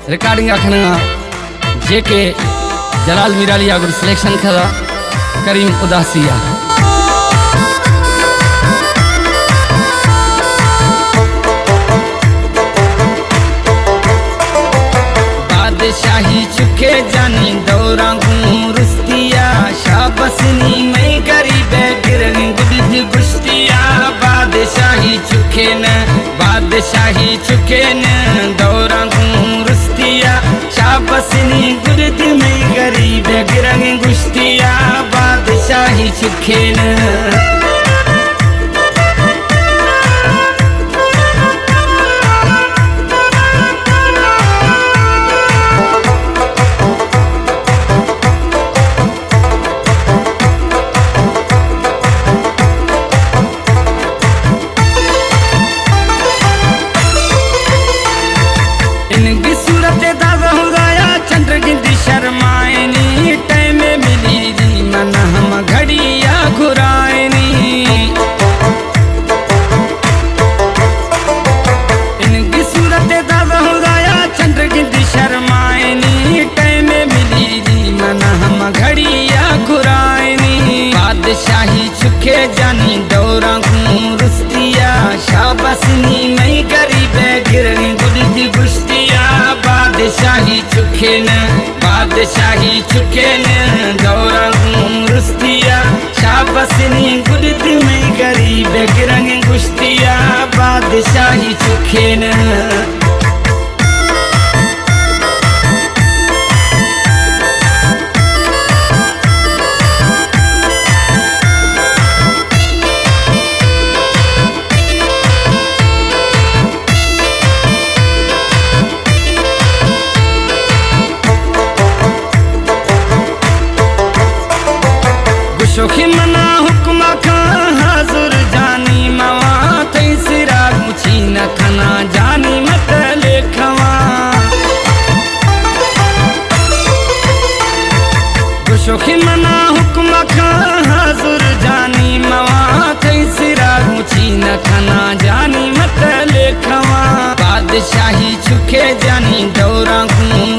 Recording आखना जेके जलाल मीरालिया गुरु selection करा करीम उदासिया बादशाही चुके जानी दौरा रुस्तिया शाबसनी मैं गरीब गिरंग गुश्तिया बादशाही चुके न दौरा रुस्तिया शाबसनी गुरद में गरीब गिरंग गुश्तिया बादशाही चुके न चंद्र गिंदी शर्मायनी टाइम मिली दी मन हम घड़िया घुरायनी इनकी सूरत दादा हुदाया चंद्र गिंदी शर्मायनी टाइम मिली दी मन हम घड़िया घुरायनी बादशाही चुके जानी दौरा रुस्तिया शाबसनी मैं गरीब गिरनी गुदी गुश्तिया बादशाही चुके न दौरा रुस्तिया शाबसनी गुरद में गरीब गिरंग गुश्तिया बादशाही चुके न शोखी मना हुक्मा खा हाजुर जानी मवा तई सिरा मुछी न खना जानी मत लेखवा शोखी मना हुक्मा खा हाजुर जानी मवा तई सिरा मुछी न खना जानी मत लेखवा बादशाही चुके जानी दौरा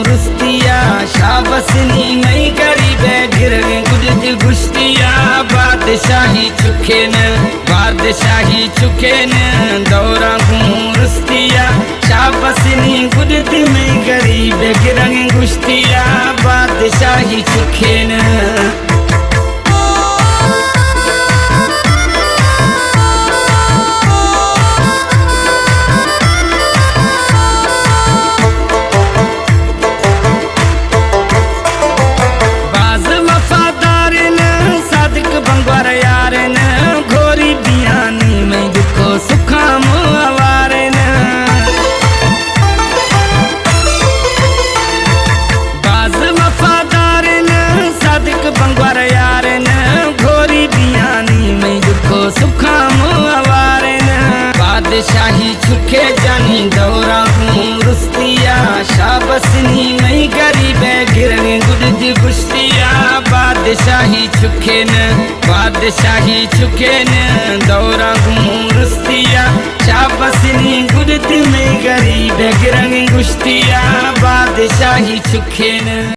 रुस्तिया शाबसनी मैं गरीब गिरंग गुदी गुश्तिया बादशाही चुके न दौरा रुस्तिया शाबसनी गुरद में गरीब गिरंग गुश्तिया बादशाही चुके न बादशाही चुके जानी दौरा रुस्तिया शाबसनी मैं गरीब गिरंग गुदी गुश्तिया बादशाही चुके न दौरा रुस्तिया शाबसनी गुरद में गरीब गिरंग गुश्तिया बादशाही चुके न।